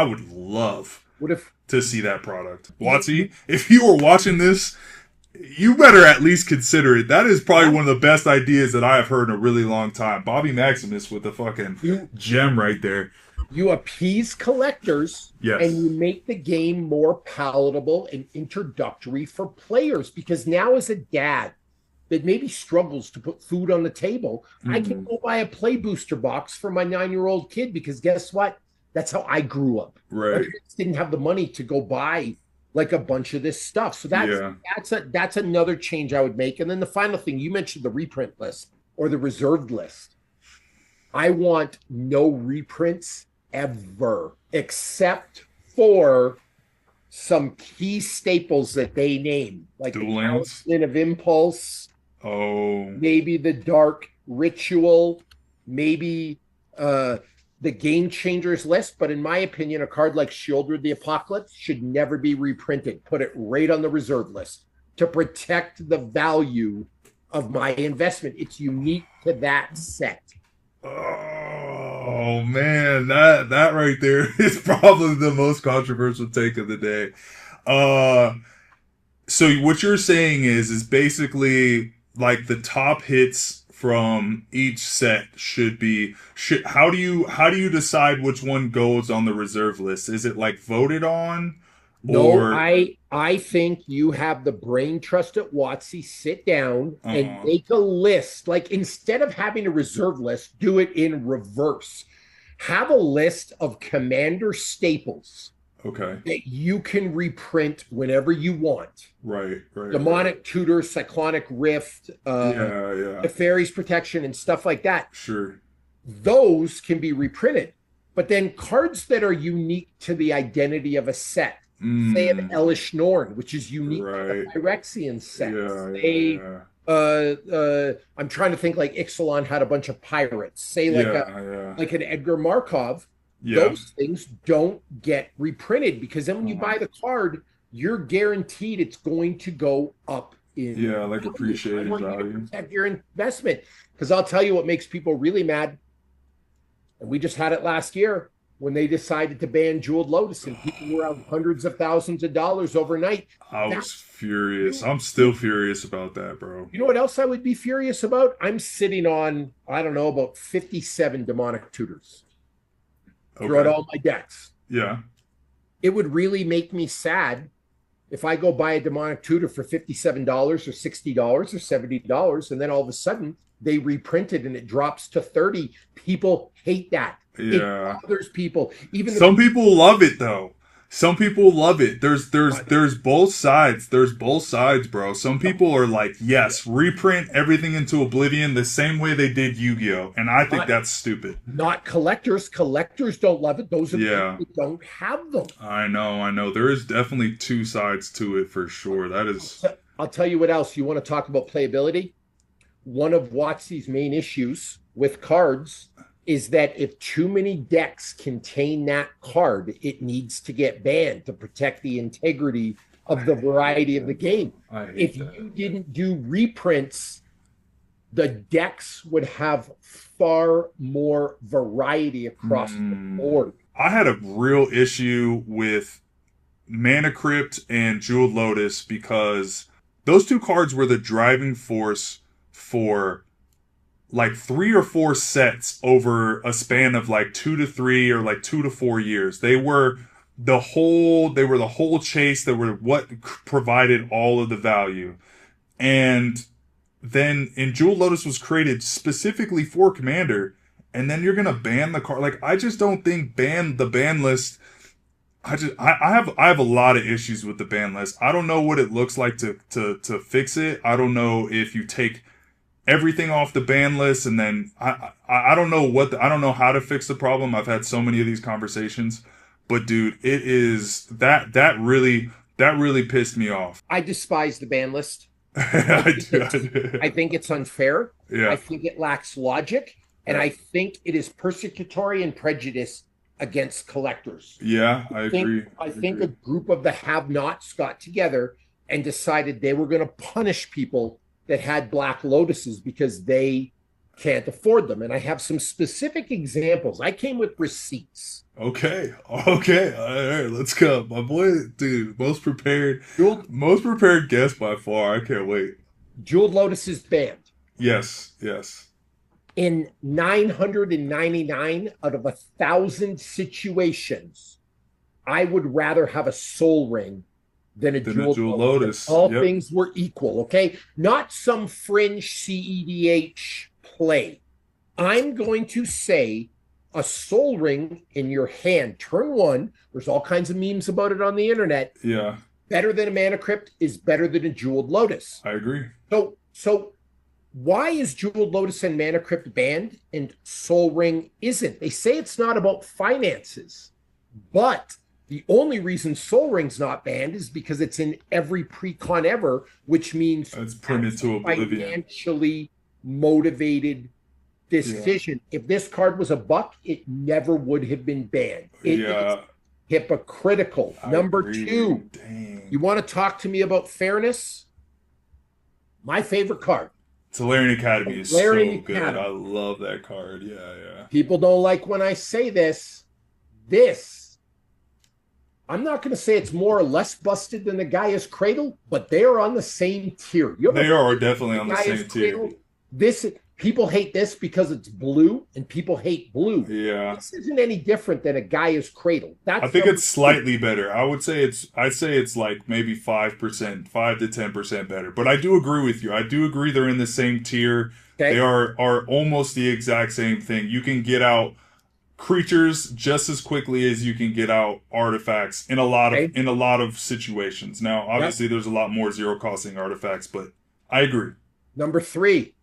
would love What if to see that product. you, Watsy, if you were watching this, you better at least consider it. That is probably one of the best ideas that I have heard in a really long time. Bobby Maximus with the fucking you gem right there. you appease collectors and Yes. you make the game more palatable and introductory for players, because now as a dad that maybe struggles to put food on the table, I can Mm, go buy a play booster box for my 9-year-old kid, because guess what? That's how I grew up. My right. parents didn't have the money to go buy like a bunch of this stuff. So that's Yeah. that's another change I would make. And then the final thing, you mentioned the reprint list or the reserved list. I want no reprints ever, except for some key staples that they name, like the Dual lands. Talisman of Impulse, Oh. maybe the Dark Ritual, maybe uh, the Game Changers list. But in my opinion, a card like Shieldred the Apocalypse should never be reprinted. Put it right on the reserve list to protect the value of my investment. It's unique to that set. Oh man, that right there is probably the most controversial take of the day. Uh so what you're saying is basically like the top hits from each set should how do you decide which one goes on the reserve list? Is it like voted on No, or I think you have the brain trust at Watsy sit down and uh make a list. Like, instead of having a reserve list, do it in reverse. Have a list of commander staples okay. that you can reprint whenever you want. Right, right, right. Demonic Tutor, Cyclonic Rift, Yeah, yeah. Nefarious Protection, and stuff like that. Sure. Those can be reprinted. But then cards that are unique to the identity of a set, say an Mm, Elish Norn, which is unique to the right. Phyrexian set. Yeah, Say, yeah, I'm trying to think, like Ixalan had a bunch of pirates. Say like a yeah. Yeah, like an Edgar Markov. yeah. Those things don't get reprinted, because then when you Uh-huh. buy the card, you're guaranteed it's going to go up in Yeah, like value. I appreciated want you to value. protect your investment, because I'll tell you what makes people really mad, and we just had it last year when they decided to ban Jeweled Lotus and people were out hundreds of thousands of dollars overnight. I was That's furious. you. I'm still furious about that, bro. You know what else I would be furious about? I'm sitting on, I don't know, about 57 demonic tutors throughout Okay. all my decks. Yeah. It would really make me sad if I go buy a demonic tutor for $57 or $60 or $70, and then all of a sudden they reprint it and it drops to 30. People hate that. It Yeah. bothers people. Even the Some people. people love it though. Some people love it. There's both sides. There's both sides, bro. Some people are like, yes, reprint everything into oblivion the same way they did Yu-Gi-Oh! And I think Not, that's stupid. not collectors. Collectors don't love it. Those are the people Yeah. that don't have them. I know, I know. There is definitely two sides to it for sure. That is I'll tell you what else. You want to talk about playability? One of Watsy's main issues with cards is that if too many decks contain that card, it needs to get banned to protect the integrity I of the hate variety of the that. game. I hate If that. you didn't do reprints, the decks would have far more variety across the Mm. board. I had a real issue with Mana Crypt and Jeweled Lotus because those two cards were the driving force for like 3 or 4 sets over a span of like 2 to 3 or like 2 to 4 years. They were the whole chase. They were what provided all of the value. And then in Jewel Lotus was created specifically for Commander, and then you're gonna ban the card. Like I just don't think ban the ban list. I have a lot of issues with the ban list. I don't know what it looks like to fix it. I don't know if you take everything off the ban list and then I don't know I don't know how to fix the problem. I've had so many of these conversations, but dude, it is that really pissed me off. I despise the ban list. I I think do, it's I think it's unfair. I yeah. think it lacks logic. And I think it is persecutory and prejudice against collectors. Yeah, I agree. I I think a agree. group of the have-nots got together and decided they were going to punish people that had Black Lotuses because they can't afford them. And I have some specific examples. I came with receipts. Okay, okay, all right, let's go, my boy, dude. Jeweled, Most prepared guest by far. I can't wait. Jeweled Lotuses banned. Yes, yes. In 999 out of 1,000 situations, I would rather have a soul ring than a Then a jeweled Jewel lotus. If Lotus. all Yep. things were equal, okay? Not some fringe CEDH play. I'm going to say a soul ring in your hand, turn one. There's all kinds of memes about it on the internet. Yeah, Better than a mana crypt is better than a jeweled lotus. I agree. So why is Jeweled Lotus and Mana Crypt banned and Soul Ring isn't? They say it's not about finances, but the only reason Soul Ring's not banned is because it's in every pre-con ever, which means It's printed to oblivion. financially motivated Yeah, decision. If this card was a buck, it never would have been banned. It is yeah. hypocritical. I Number agree. two, you Dang. want to talk to me about fairness? My favorite card. Solarian Academy is Lair so good. I Academy. love that card. Yeah, yeah. People don't like when I say this. This, I'm not going to say it's more or less busted than the Gaia's Cradle, but they are on the same tier. You They ever are definitely on the Gaia's same tier. Cradle? This people hate this because it's blue, and people hate blue. Yeah. This isn't any different than a Gaia's Cradle. I That's think number it's two. slightly better. I'd say it's like maybe 5%, 5 to 10% better. But I do agree with you. I do agree they're in the same tier. They Okay. are almost the exact same thing. You can get out creatures just as quickly as you can get out artifacts Okay. in a lot of situations. Now, Yep. obviously there's a lot more zero costing artifacts, but I agree. Number three,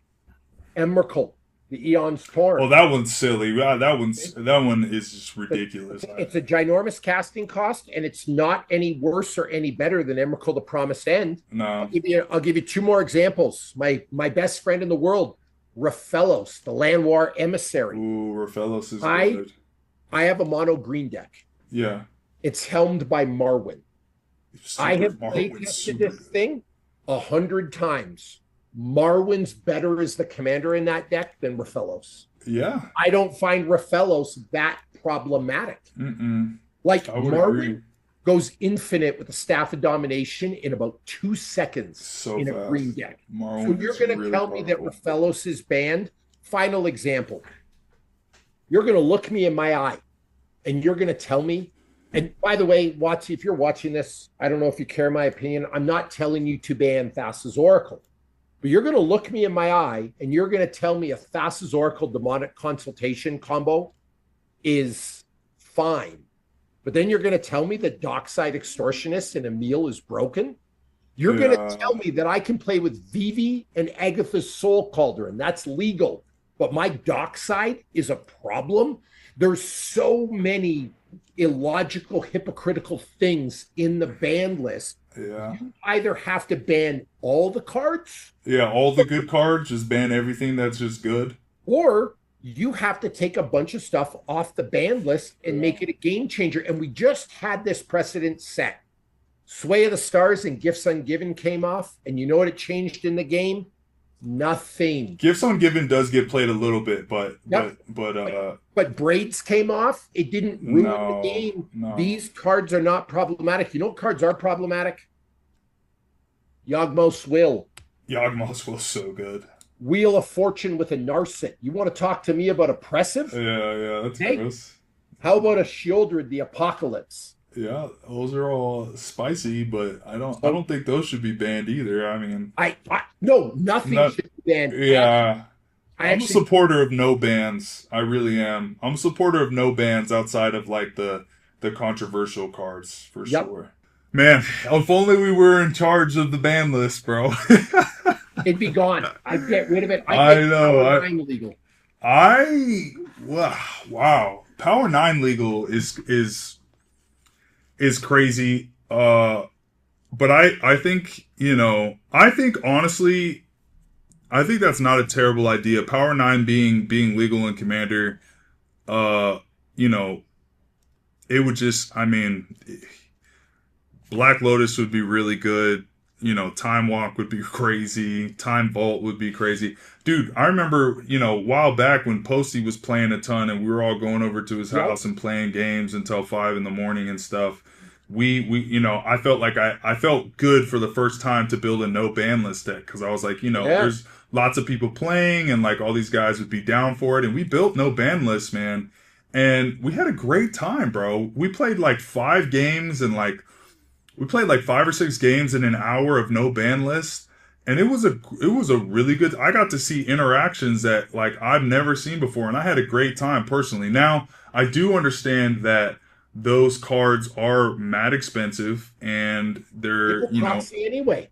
Emrakul, the Eon's Torn. Well, that one's silly. That one is just ridiculous. It's a ginormous casting cost, and it's not any worse or any better than Emrakul: The Promised End. No. I'll give you two more examples. My best friend in the world, Raphaelos, the Lanoir Emissary. Ooh, Raphaelos is I good. I have a mono green deck. Yeah. It's helmed by Marwyn. I Super have play Marwin's tested super this good. thing 100 times. Marwyn's better as the commander in that deck than Raphaelos. Yeah. I don't find Raphaelos that problematic. Mm-mm. Like I would agree. Marwyn goes infinite with the Staff of Domination in about 2 seconds So in a green fast. deck. So Marwin you're is going to really tell me that powerful. Raphaelos is banned? Final example. You're going to look me in my eye and you're going to tell me. And by the way, Watsy, if you're watching this, I don't know if you care my opinion. I'm not telling you to ban Thassa's Oracle, but you're going to look me in my eye and you're going to tell me a Thassa's Oracle demonic consultation combo is fine. But then you're going to tell me that Dockside Extortionist and Emil is broken. You're going to tell Yeah. me that I can play with Vivi and Agatha's Soul Cauldron. That's legal. But my Dockside is a problem. There's so many illogical, hypocritical things in the ban list. Yeah. You either have to ban all the cards Yeah. All the good cards, just ban everything that's just good. or you have to take a bunch of stuff off the ban list and Yeah. make it a game changer. And we just had this precedent set. Sway of the Stars and Gifts Ungiven came off, and you know what it changed in the game? Nothing. Gifts on Given does get played a little bit, Yep. But Braids came off. It didn't ruin the no, game. no. These cards are not problematic. You know what cards are problematic? Yawgmoth's Will. Yawgmoth's was so good. Wheel of Fortune with a Narset. You want to talk to me about oppressive? Yeah, yeah, that's Hey, gross. how about a Shieldred, the Apocalypse? Yeah, those are all spicy, but I So don't think those should be banned either. I mean, I no, nothing not should be banned. yeah. I I'm a actually supporter of no bans. I really am. I'm a supporter of no bans outside of like the controversial cards for yep. sure. Man, if only we were in charge of the ban list, bro. It'd be gone. I'd get rid of it. I'd I make know. Power 9 legal. Wow. Power 9 legal is crazy. But I think, I think honestly I think that's not a terrible idea. Power 9 being legal in Commander, uh, you know, it would just, I mean, Black Lotus would be really good. Time Walk would be crazy. Time Vault would be crazy. Dude, I remember, a while back when Posty was playing a ton and we were all going over to his Yep. house and playing games until 5 in the morning and stuff. I felt like I felt good for the first time to build a no ban list deck because I was like, Yeah. there's lots of people playing and like all these guys would be down for it. And we built no ban lists, man. And we had a great time, bro. We played like 5 games and like we played like 5 or 6 games in an hour of no ban list, and it was a really good. I got to see interactions that like I've never seen before, and I had a great time personally. Now I do understand that those cards are mad expensive, and they're People proxy anyway.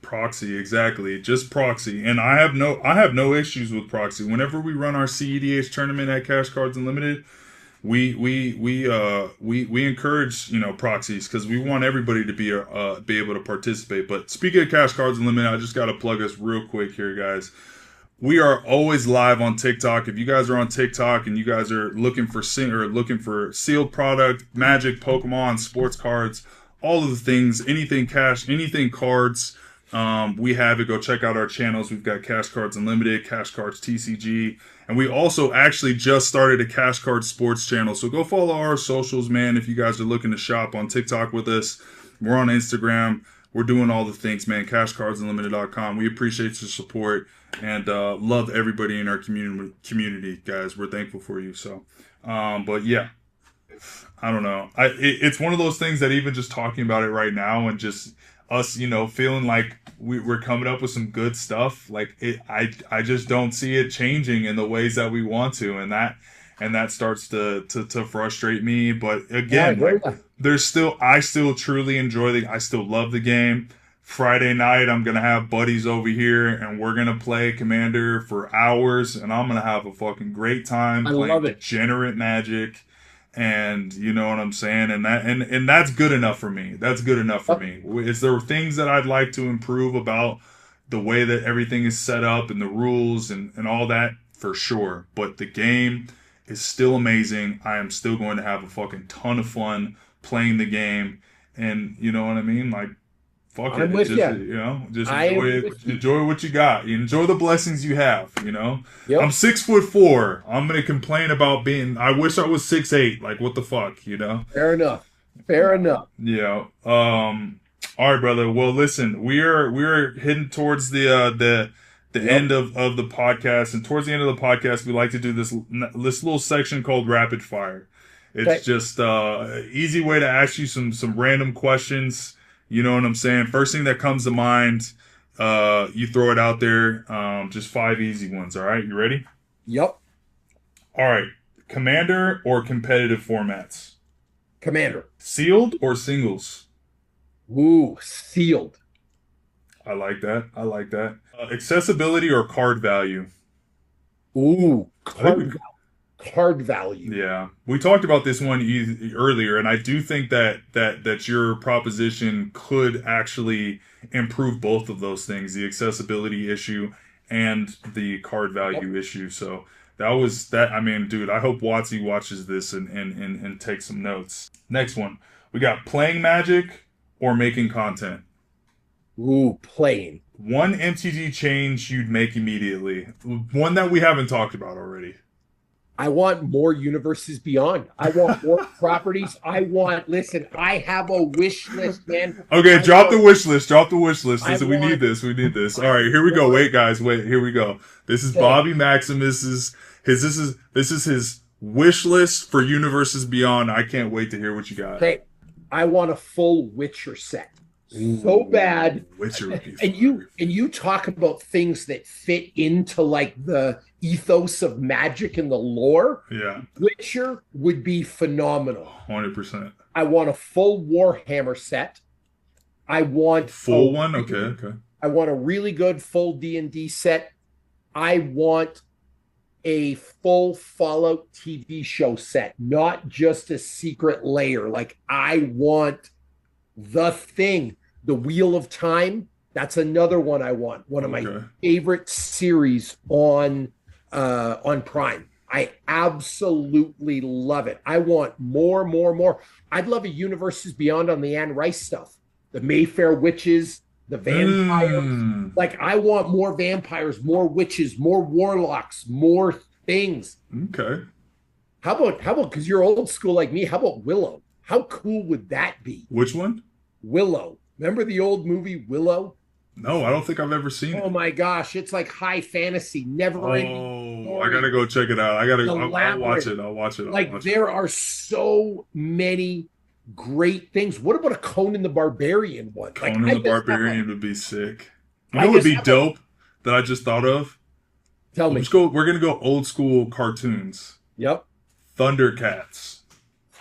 proxy exactly, just proxy. And I have no issues with proxy. Whenever we run our CEDH tournament at Cash Cards Unlimited, we encourage proxies because we want everybody to be able to participate. But speaking of Cash Cards Unlimited, I just got to plug us real quick here, guys. We are always live on TikTok. If you guys are on TikTok and you guys are looking for sealed product, Magic, Pokemon, sports cards, all of the things, anything cash, anything cards, we have it. Go check out our channels. We've got Cash Cards Unlimited, Cash Cards TCG, and we also actually just started a Cash Card Sports channel. So go follow our socials, man. If you guys are looking to shop on TikTok with us, we're on Instagram. We're doing all the things, man. CashCardsUnlimited.com. We appreciate your support and love everybody in our community, guys. We're thankful for you. So, but yeah, I don't know. It's one of those things that even just talking about it right now and just us, feeling like we're coming up with some good stuff. Like I just don't see it changing in the ways that we want to, and that starts to frustrate me. But Yeah, I again, hear like that. I still truly I still love the game. Friday night, I'm gonna have buddies over here, and we're gonna play Commander for hours, and I'm gonna have a fucking great time I playing love it. degenerate Magic, and you know what I'm saying, and that's good enough for me. That's good enough for Yep. me. Is there things that I'd like to improve about the way that everything is set up and the rules and all that? For sure, but the game is still amazing. I am still going to have a fucking ton of fun playing the game, and you know what I mean, like fuck I'm it. with Just you. just I enjoy am it. with you. Enjoy what you got. You enjoy the blessings you have. I'm Yep. 6'4". I'm gonna complain about being. I wish I was 6'8". Like what the fuck, you know? Fair enough. Fair enough. Yeah. All right, brother. Well, listen, we're heading towards the end Yep. of the podcast, and towards the end of the podcast, we like to do this little section called rapid fire. It's Okay. just easy way to ask you some random questions. You know what I'm saying? First thing that comes to mind, you throw it out there. Just 5 easy ones. All right, you ready? Yep. All right. Commander or competitive formats? Commander. Sealed or singles? Ooh, sealed. I like that. I like that. Accessibility or card value? Ooh, I think we, card value. yeah, we talked about this one earlier, and I do think that your proposition could actually improve both of those things, the accessibility issue and the card Yep. value issue. So that was that. I mean, dude, I hope Watsy watches this and takes some notes. Next one, we got playing Magic or making content. Ooh, playing. One MTG change you'd make immediately. One that we haven't talked about already. I want more universes beyond. I want more properties. Listen, I have a wish list, man. Okay, I drop the want, wish list. Drop the wish list. I Listen, we need want, this. We need this. All I right, here we go. want, Wait, guys. Wait, here we go. This is okay, Bobby Maximus's this is his wish list for universes beyond. I can't wait to hear what you got. okay. I want a full Witcher set. So Ooh, bad. Witcher would be And fire. you talk about things that fit into like the ethos of magic and the lore. Yeah, Witcher would be phenomenal. 100%. I want a full Warhammer set. I want Full one. Okay, okay. I want a really good full D&D set. I want a full Fallout TV show set, not just a secret layer. Like I want the thing, the Wheel of Time. That's another one I want. One of my Okay. favorite series on Prime. I absolutely love it. I want more, more, more. I'd love a Universes Beyond on the Anne Rice stuff, the Mayfair witches, the vampires. Mm. Like I want more vampires, more witches, more warlocks, more things. Okay. How about because you're old school like me? How about Willow? How cool would that be? Which one? Willow. Remember the old movie Willow? No, I don't think I've ever seen Oh it. my gosh, it's like high fantasy, never ending Oh, I gotta story, go check it out. the I'll watch labyrinth. it. I'll watch it. I'll Like watch it. there are so many great things. What about a Conan the Barbarian one? Like Conan the Barbarian would be sick. You I know what would just be have a dope that I just thought of? tell Let's me. go. We're gonna go old school cartoons. Yep. Thundercats.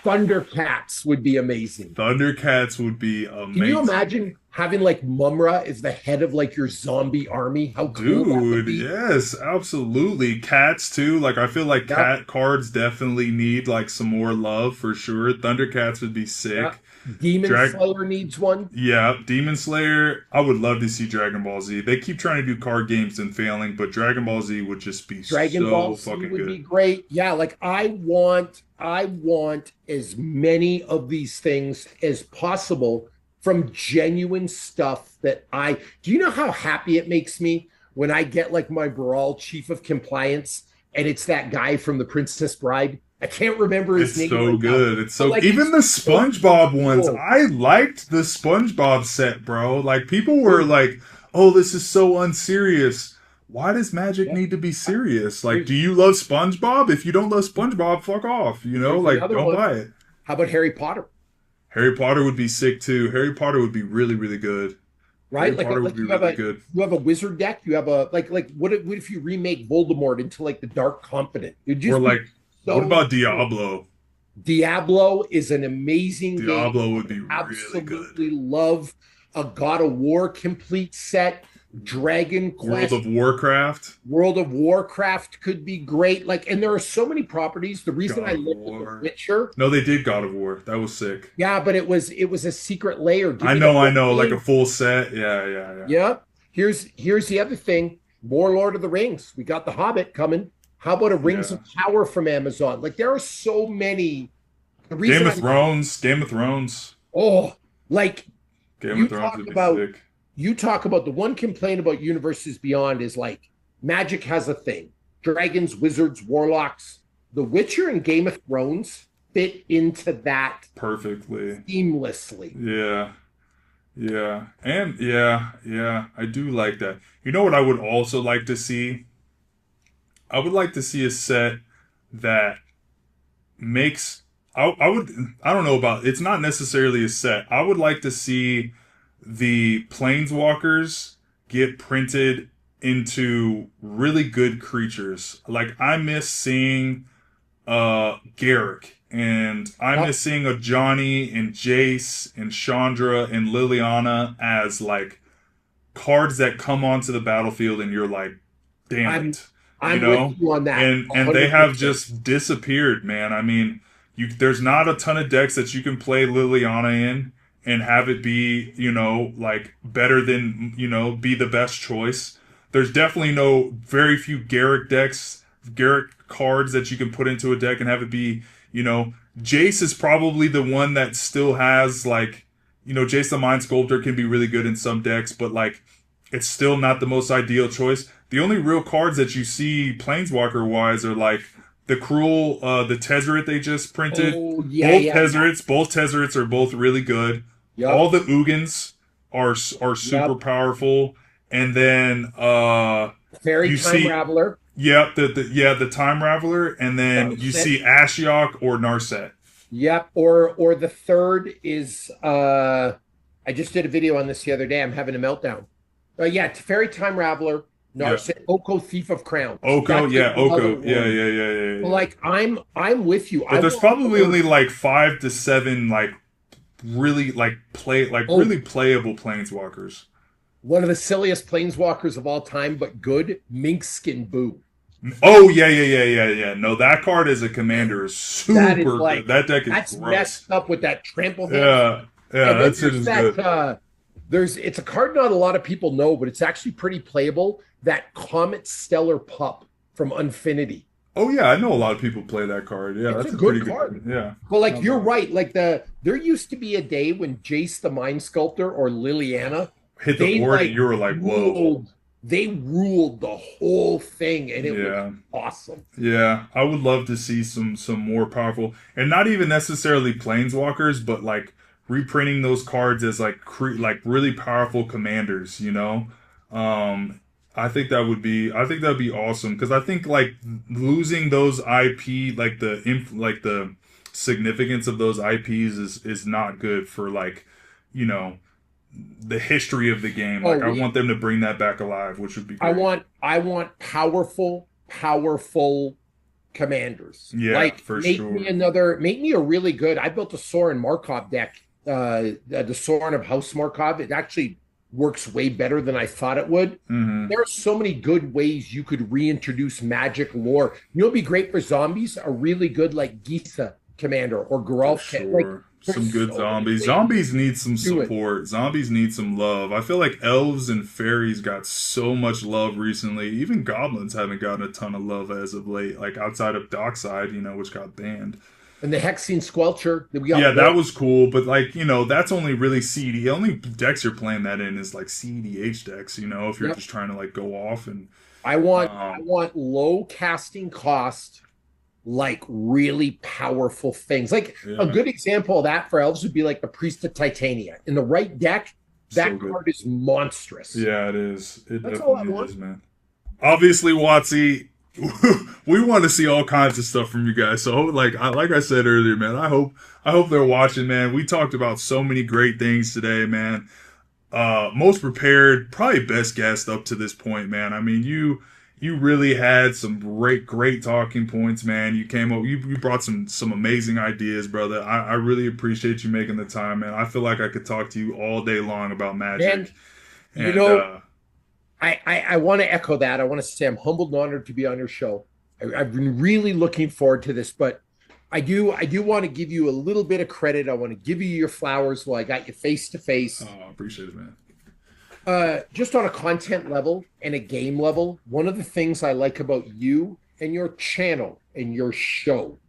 Thundercats would be amazing. Thundercats would be Can you amazing. imagine having like Mumra as the head of like your zombie army? How cool that would Dude, be. yes, absolutely. Cats too. Like I feel like Yep. cat cards definitely need like some more love for sure. Thundercats would be Yep. sick. Demon Drag Slayer needs one. Yeah, Demon Slayer. I would love to see Dragon Ball Z. They keep trying to do card games and failing, but Dragon Ball Z would just be Dragon Ball so Z fucking would be good. great. Yeah, like I want as many of these things as possible from genuine stuff that I do you know how happy it makes me when I get like my Brawl chief of compliance and it's that guy from the Princess Bride? I can't remember his It's name so right now. good. It's But so like even it's the so SpongeBob ones. cool. I liked the SpongeBob set, bro. Like people were Dude, like, "Oh, this is so unserious." Why does Magic yeah, need to be serious? Like, do here's you love SpongeBob? If you don't love SpongeBob, fuck off. You know, here's like another don't one. buy it. How about Harry Potter? Harry Potter would be sick too. Harry Potter would be really, really good. Harry Right? Like Potter would like be really good. you have a wizard deck. You have a like what if you remake Voldemort into like the Dark Confidant? It'd Or just be like, what so about cool. Diablo? Diablo is an amazing game. Diablo I would would be really good. absolutely love a God of War complete set. Dragon World Quest, of Warcraft, World of Warcraft could be great. Like, and there are so many properties. The reason I God of looked at The War. Witcher, No, they did God of War. That was sick. yeah, but it was a secret layer. Give I me the know, I whole know, like a game. full set. Yeah, yeah, yeah. Yeah. Here's the other thing. More Lord of the Rings. We got The Hobbit coming. How about a Rings Yeah. of Power from Amazon? Like there are so many. The Game reason of I Thrones, Game of Thrones. oh like Game you of Thrones talk would be about sick. you talk about the one complaint about Universes Beyond is like Magic has a thing. Dragons, wizards, warlocks. The Witcher and Game of Thrones fit into that Perfectly. seamlessly. Yeah. Yeah. And yeah, yeah, I do like that. You know what I would also like to see? I would like to see a set that makes I would I don't know about it's not necessarily a set. I would like to see the planeswalkers get printed into really good creatures. Like I miss seeing Garrick and I Yep. miss seeing a Johnny and Jace and Chandra and Liliana as like cards that come onto the battlefield and you're like, damn I'm it, you I'm with know? you on that. And they have 100%. just disappeared, man. I mean, there's not a ton of decks that you can play Liliana in and have it be, like better than, be the best choice. There's definitely very few Garrick decks, Garrick cards that you can put into a deck and have it be, Jace is probably the one that still has like, Jace the Mind Sculptor can be really good in some decks, but like it's still not the most ideal choice. The only real cards that you see Planeswalker wise are like the Cruel, the Tezzeret they just printed. Oh yeah, yeah, yeah. Both Tezzerets are both really good. All Yep. the Ugins are super Yep. powerful. And then Fairy you Time see Raveler. yeah, the Time Raveler, and then you Narset. see Ashiok or Narset. Yep. Or the third is I just did a video on this the other day. I'm having a meltdown. Yeah, Fairy Time Raveler, Yeah. Narset, Oko Thief of Crowns. Oko, That's yeah, another Oko. Yeah, one. yeah, yeah, yeah, But yeah. like I'm with you. But I there's want probably more. only like 5 to 7 like really Oh, really playable planeswalkers. one of the silliest planeswalkers of all time, but good, Mink Skin Boo. Oh yeah, yeah, yeah, yeah, yeah. No, that card as a commander is That is super good. like That deck is that's gross. messed up with that trample hammer. Yeah, yeah, And then that shit there's is that good. It's a card not a lot of people know, but it's actually pretty playable. That Comet Stellar Pup from Unfinity. Oh yeah, I know a lot of people play that card. Yeah, It's a that's a pretty good good card. card. Yeah. But like No you're doubt. right. Like there used to be a day when Jace the Mind Sculptor or Liliana, Hit the they board and like you were like, whoa. ruled, they ruled the whole thing, and it was Yeah. awesome. Yeah. I would love to see some more powerful and not even necessarily planeswalkers, but like reprinting those cards as like like really powerful commanders, you know? Um I think that'd be awesome because I think like losing those IP like like the significance of those IPs is not good for like, you know, the history of the game. Oh, Like I want them to bring that back alive, which would be great. I want powerful commanders. Yeah, Like for sure. make me a really good. I built a Sorin Markov deck, the Sorin of House Markov. It actually works way better than I thought it would. Hmm. There are so many good ways you could reintroduce magic lore. You know, it'd be great for zombies. A really good like Gisa commander or For Geralf. Like sure. Some there's good so many zombies. ways Zombies need some to do it. support. Zombies need some love. I feel like elves and fairies got so much love recently. Even goblins haven't gotten a ton of love as of late, like outside of Dockside, you know, which got banned. And the Hexene Squelcher that we got Yeah, war. that was cool, but like, you know, that's only really CD. The only decks you're playing that in is like CDH decks, you know, if you're Yep. just trying to like go off and I um want low casting cost, like really powerful things. Like a yeah, good example of that for elves would be like the Priest of Titania. In the right deck, so that good. card is monstrous. Yeah, it is. It That's all I definitely want. is, man. Obviously, Watsy, we want to see all kinds of stuff from you guys. So, like I said earlier, man, I hope they're watching, man. We talked about so many great things today, man. Most prepared, probably best guest up to this point, man. I mean, you really had some great talking points, man. You came up, you brought some amazing ideas, brother. I really appreciate you making the time, man. I feel like I could talk to you all day long about Man, Magic, you and know, I want to echo that. I want to say I'm humbled and honored to be on your show. I've been really looking forward to this, but I do want to give you a little bit of credit. I want to give you your flowers while I got you face to face. I appreciate it, man. Just on a content level and a game level, one of the things I like about you and your channel and your show,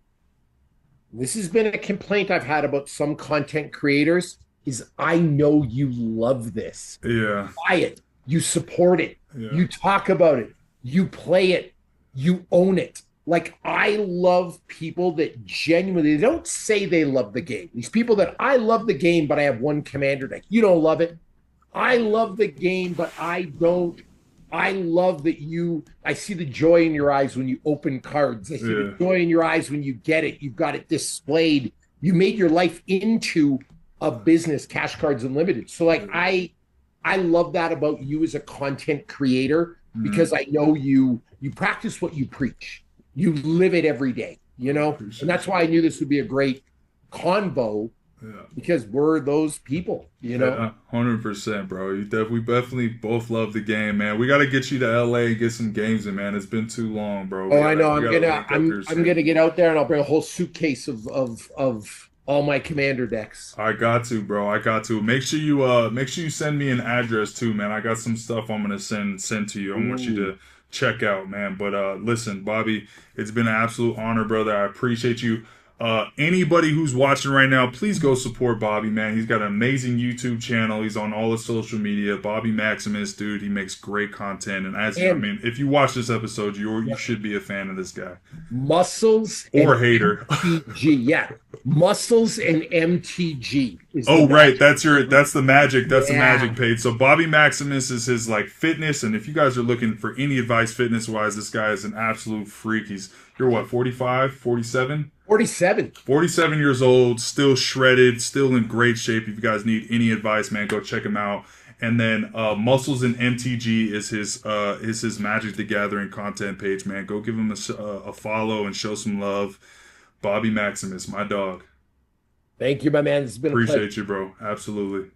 this has been a complaint I've had about some content creators, is I know you love this. Yeah, Buy it, you support it, yeah, you talk about it, you play it, you own it. Like I love people that genuinely they don't say they love the game. These people that I love the game, but I have one commander deck. You don't love it. I love the game, but I don't. I love that I see the joy in your eyes when you open cards. I see the yeah. joy in your eyes when you get it. You've got it displayed. You made your life into a business, Cash Cards Unlimited. So like Yeah. I love that about you as a content creator Mm, because I know you practice what you preach. You live it every day, you I know? And appreciate that's you. why I knew this would be a great convo Yeah. because we're those people, you know? Yeah, 100%, bro. We definitely both love the game, man. We got to get you to LA and get some games in, man. It's been too long, bro. Oh, I know. We gotta link up here I'm soon. gonna get out there and I'll bring a whole suitcase of all my commander decks. I got to, bro. I got to. Make sure you send me an address too, man. I got some stuff I'm gonna send to you. I want you Ooh. to check out, man. But listen, Bobby, it's been an absolute honor, brother. I appreciate you. Anybody who's watching right now, please go support Bobby, man. He's got an amazing YouTube channel. He's on all the social media. Bobby Maximus, dude. He makes great content. And I And mean, if you watch this episode, you should be a fan of this guy muscles or and hater. MTG. Yeah. Muscles and MTG is the Oh right, magic. that's the Yeah. magic page. So Bobby Maximus is his like fitness, and if you guys are looking for any advice fitness wise, this guy is an absolute freak. You're what, 45, 47? 47. 47 years old, still shredded, still in great shape. If you guys need any advice, man, go check him out. And then Muscles and MTG is his Magic the Gathering content page, man. Go give him a follow and show some love. Bobby Maximus, my dog. Thank you, my man. This has been a pleasure. Appreciate you, bro. Absolutely.